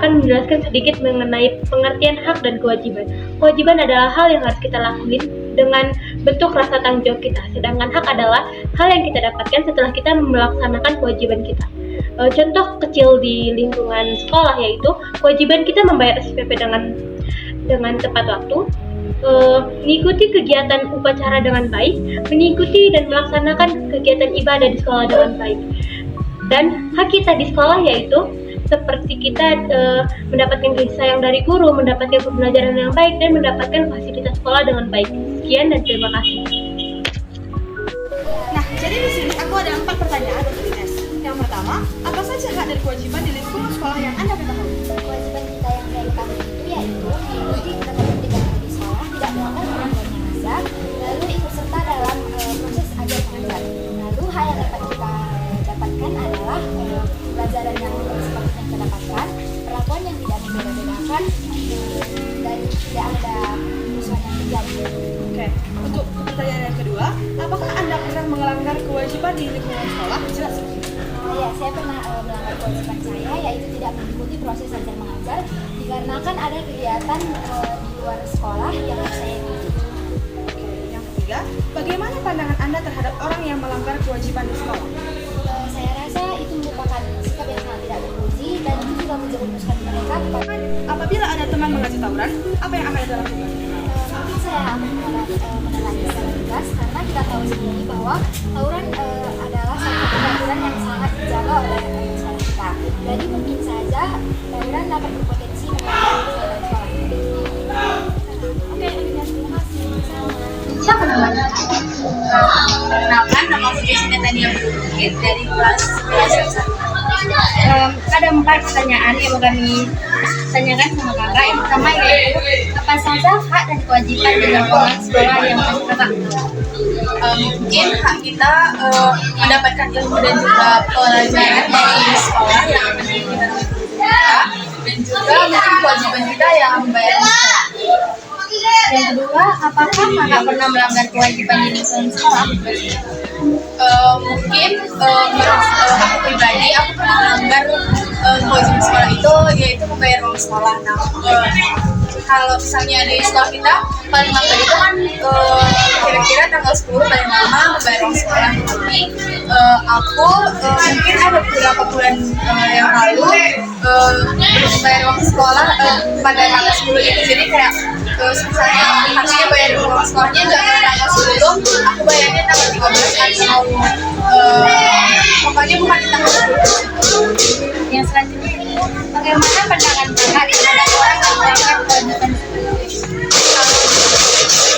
akan menjelaskan sedikit mengenai pengertian hak dan kewajiban. Kewajiban adalah hal yang harus kita lakuin dengan bentuk rasa tanggung jawab kita, sedangkan hak adalah hal yang kita dapatkan setelah kita melaksanakan kewajiban kita. Contoh kecil di lingkungan sekolah yaitu kewajiban kita membayar SPP dengan tepat waktu, mengikuti kegiatan upacara dengan baik, mengikuti dan melaksanakan kegiatan ibadah di sekolah dengan baik. Dan hak kita di sekolah yaitu seperti kita mendapatkan kasih sayang dari guru, mendapatkan pembelajaran yang baik, dan mendapatkan fasilitas sekolah dengan baik. Sekian dan terima kasih. Nah, jadi di sini aku ada 4 pertanyaan untuk Ines. Yang pertama, apa saja hak dan kewajiban di lingkungan sekolah yang Anda ketahui? Kewajiban kita yang dari kami itu yaitu mengikuti ketertiban di sekolah, tidak melanggar peraturan yang ada, lalu ikut serta dalam proses ajar mengajar. Lalu hal yang dapat kita dapatkan adalah pelajaran yang sepatutnya kita dapatkan, perlakuan yang tidak membeda-bedakan, dan tidak ada musuhan yang terjadi. Oke, untuk pertanyaan yang kedua, apakah Anda pernah melanggar kewajiban di lingkungan sekolah? Jelaskan. Ya, saya pernah melanggar kewajiban saya, yaitu tidak mengikuti proses ajar mengajar dikarenakan ada kegiatan di luar sekolah yang harus saya ikuti. Oke, yang ketiga, bagaimana pandangan Anda terhadap orang yang melanggar kewajiban di sekolah? Saya rasa itu merupakan sikap yang sangat tidak terpuji dan itu juga menjerumuskan mereka. Apabila ada teman mengaji tawuran, apa yang akan Anda lakukan? Mungkin saya akan menelannya secara tegas karena kita tahu sendiri bahwa tawuran adalah satu peraturan yang sangat dijaga oleh sekolah kita. Jadi mungkin saja tawuran dapat berpotensi melanggar kesehatan sekolah. Oke, terima kasih. Siapa namanya? Perkenalkan, nama aku Jessica Tania Bukit dari kelas 11. Ada 4 pertanyaan yang mau kami tanyakan sama kakak. Yang pertama yaitu apa saja hak dan kewajiban di lingkungan sekolah yang kakak? Mungkin hak kita mendapatkan ilmu dan juga pelajaran dari sekolah yang menjadi kita, dan juga mungkin kewajiban kita yang membayar sekolah. Yang kedua, apakah kakak pernah melanggar kewajiban di lingkungan sekolah? Mungkin menurut aku pribadi, aku pernah melanggar kewajiban sekolah itu, yaitu membayar uang sekolah. Nah, kalau misalnya di sekolah kita paling lambat itu kan kira-kira tanggal 10 paling lama membayar uang sekolah. Tapi aku mungkin ada beberapa bulan yang lalu belum membayar uang sekolah pada tanggal 10 itu. Jadi kayak misalnya harusnya bayar uang sekolahnya nggak pada tanggal 10, aku bayarnya tanggal 13 atau pokoknya bukan di tanggal 10. Yang selanjutnya, bagaimana pandangan kakak terhadap orang yang melanggar kewajiban?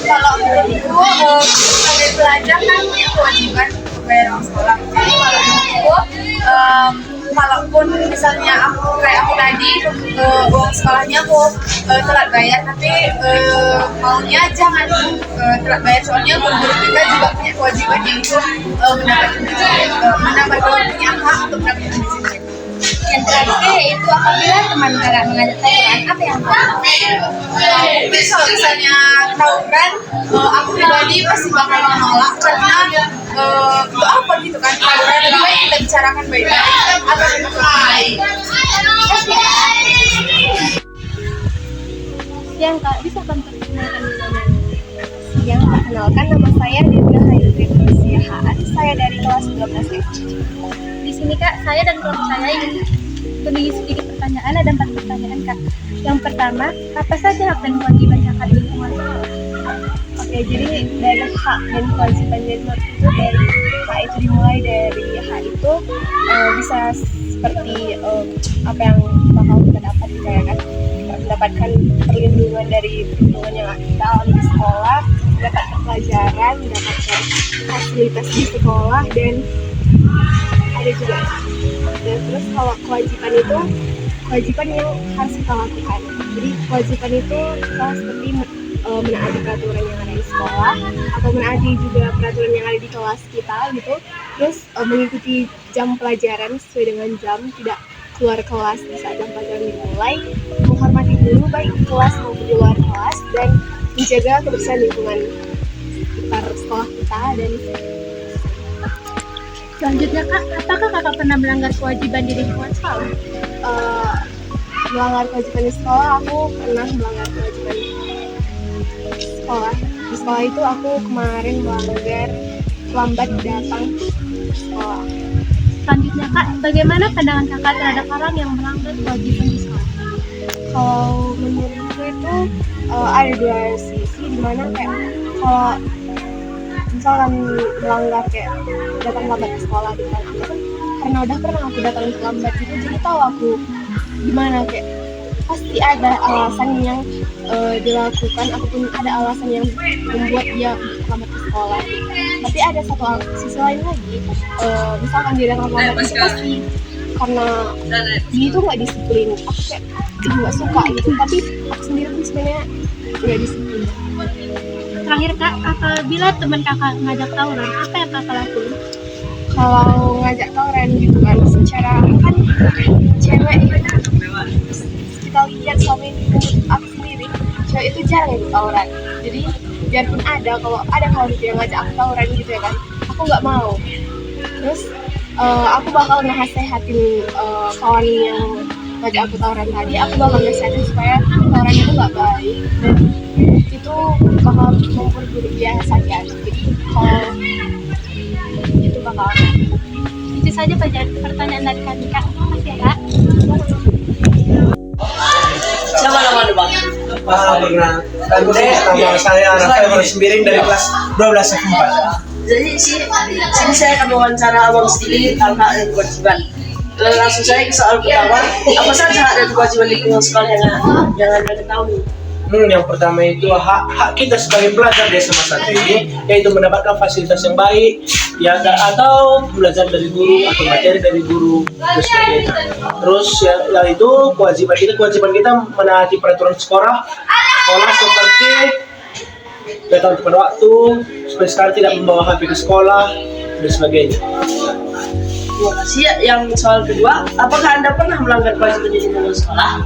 Kalau menurutku sebagai pelajar kan punya kewajiban untuk bayar uang sekolah. Jadi kalau menurutku kalaupun misalnya aku tadi uang sekolahnya aku telat bayar, tapi maunya jangan telat bayar, soalnya guru-guru kita juga punya kewajiban yaitu mendapatkan punya hak untuk mendapatkan izin. Yang terakhir yaitu apabila teman kakak mengajak tawuran, apa yang kakak lakukan? Mungkin kalau misalnya tawuran, aku pribadi pasti bakal menolak karena itu apa gitu kan, tawuran lebih baik kita bicarakan baik-baik atau baik. Yang Kak, bisa memperkenalkan diri? Yang perkenalkan, nama saya Dinda Hayudin Siahaan, saya dari kelas 12 SD. Di sini Kak, saya dan kelompok saya ingin beri sedikit pertanyaan. Ada 4 pertanyaan Kak. Yang pertama, apa saja hak dan kewajiban kakak di lingkungan sekolah? Oke, jadi dari hak dan kewajiban itu dari hak itu dimulai dari hak itu bisa seperti apa yang bakal kita dapat gitu ya kan, kita mendapatkan perlindungan dari perlindungan yang kita alami di sekolah, mendapatkan pelajaran, mendapatkan fasilitas di sekolah, dan ada juga. Dan terus kalau kewajiban itu kewajiban yang harus kita lakukan. Jadi kewajiban itu kita seperti menaati peraturan yang ada di sekolah atau menaati juga peraturan yang ada di kelas kita gitu. Terus mengikuti jam pelajaran sesuai dengan jam, tidak keluar kelas di saat jam pelajaran dimulai, menghormati guru baik di kelas maupun di luar kelas, dan menjaga kebersihan lingkungan sekitar sekolah kita. Dan Selanjutnya Kak, apakah kakak pernah melanggar kewajiban di lingkungan sekolah? melanggar kewajiban di sekolah, aku pernah melanggar kewajiban sekolah. Di sekolah itu aku kemarin melanggar lambat datang ke sekolah. Selanjutnya Kak, bagaimana pandangan Kakak terhadap orang yang melanggar kewajiban di sekolah? Kalau menurutku itu ada dua sisi, dimana kayak kalau misalkan melanggar kayak datang lambat ke sekolah gitu kan, aku kan karena udah pernah aku datang lambat gitu, jadi tahu aku gimana kayak pasti ada alasan yang dilakukan ataupun ada alasan yang membuat dia lambat ke sekolah. Tapi ada satu sisi lain lagi, misalkan dia datang lambat itu pasti karena dia itu nggak disiplin. Aku kayak nggak suka gitu, tapi aku sendiri pun sebenarnya nggak disiplin. Terakhir Kak, apabila teman Kakak ngajak tawuran, apa yang Kakak lakuin? Kalau ngajak tawuran gitu kan, secara kan cewek kita lihat selama ini, aku sendiri cewek itu jarang ikut tawuran. Jadi biarpun ada, kalau ada kawan yang ngajak aku tawuran gitu ya kan, aku nggak mau. Terus aku bakal nasehatin kawan yang ngajak aku tawuran tadi, aku bakal nasehatin supaya tawuran itu nggak baik dan itu bakal memperburuk dia saja. Jadi kalau itu bakal Itu saja pertanyaan dari kami Kak. Terima kasih ya Kak. Siapa nama Bang? Pernah. Nama saya Rafael Sembiring dari kelas 12 F4. Jadi sini saya akan wawancara Abang sedikit hak dan kewajiban. Langsung saya ke soal pertama. Apa saja hak dan kewajiban di lingkungan sekolah yang Anda ketahui? Yang pertama itu hak kita sebagai pelajar di SMA 1 ini, yaitu mendapatkan fasilitas yang baik, ya atau belajar dari guru atau materi dari guru dan sebagainya. Terus ya itu kewajiban kita menaati peraturan sekolah seperti datang tepat waktu, seperti sekarang tidak membawa HP ke sekolah dan sebagainya. Terima kasih. Yang soal kedua, apakah Anda pernah melanggar kewajiban di lingkungan sekolah?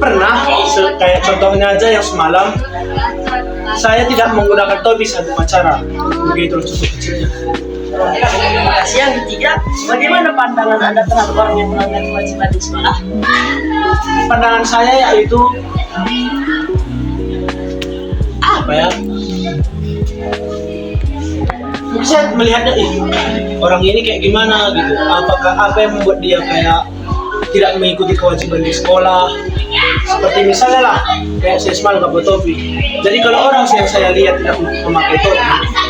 Pernah, kayak contohnya aja yang semalam saya tidak menggunakan topi saat upacara, begitu contoh kecilnya. Terima kasih. Yang ketiga, bagaimana pandangan Anda terhadap orang yang melanggar kewajiban di sekolah? Pandangan saya yaitu apa ya? Mungkin saya melihatnya orang ini kayak gimana gitu. Apakah apa yang membuat dia kayak tidak mengikuti kewajiban di sekolah? Seperti misalnya lah, kayak saya semalam nggak bawa topi. Jadi kalau orang yang saya lihat tidak memakai topi,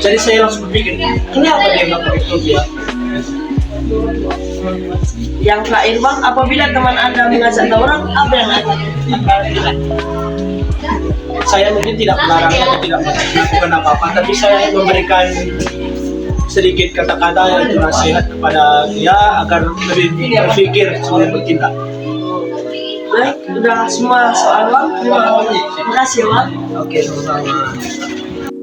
jadi saya langsung berpikir, kenapa dia nggak pakai topi ya? Yang terakhir Bang, apabila teman Anda mengajak tawuran, apa yang Anda lakukan? Saya mungkin tidak melarangnya atau tidak melakukan apa-apa, tapi saya memberikan sedikit kata-kata yang nasihat kepada dia agar lebih berpikir sebelum bertindak. Baik, udah semua soal Bang. Terima kasih Bang. Oke, sama-sama.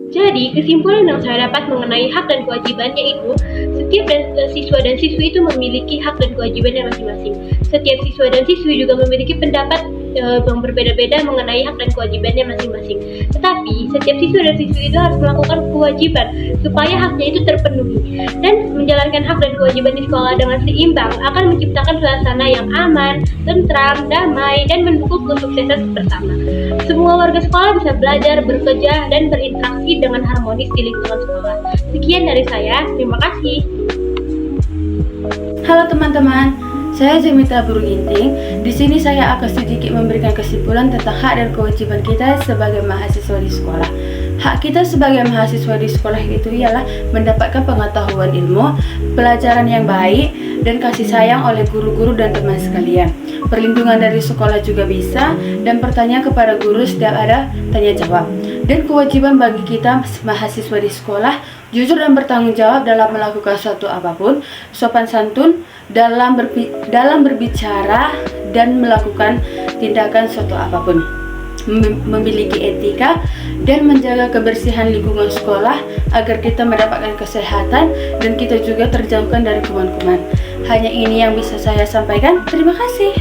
Jadi, kesimpulan yang saya dapat mengenai hak dan kewajibannya itu, setiap siswa dan siswi itu memiliki hak dan kewajibannya masing-masing. Setiap siswa dan siswi juga memiliki pendapat yang berbeda-beda mengenai hak dan kewajibannya masing-masing. Tetapi, setiap siswa dan siswi itu harus melakukan kewajiban supaya haknya itu terpenuhi. Dan menjalankan hak dan kewajiban di sekolah dengan seimbang akan menciptakan suasana yang aman, tentram, damai, dan mendukung kesuksesan bersama. Semua warga sekolah bisa belajar, bekerja, dan berinteraksi dengan harmonis di lingkungan sekolah. Sekian dari saya, terima kasih. Halo teman-teman, saya Zemita Buru Ginting. Di sini saya akan sedikit memberikan kesimpulan tentang hak dan kewajiban kita sebagai mahasiswa di sekolah. Hak kita sebagai mahasiswa di sekolah itu ialah mendapatkan pengetahuan ilmu, pelajaran yang baik, dan kasih sayang oleh guru-guru dan teman sekalian. Perlindungan dari sekolah juga bisa, dan pertanyaan kepada guru setiap ada tanya jawab. Dan kewajiban bagi kita mahasiswa di sekolah, jujur dan bertanggung jawab dalam melakukan suatu apapun, sopan santun dalam berbicara dan melakukan tindakan suatu apapun, memiliki etika dan menjaga kebersihan lingkungan sekolah agar kita mendapatkan kesehatan dan kita juga terjauhkan dari kuman-kuman. Hanya ini yang bisa saya sampaikan. Terima kasih.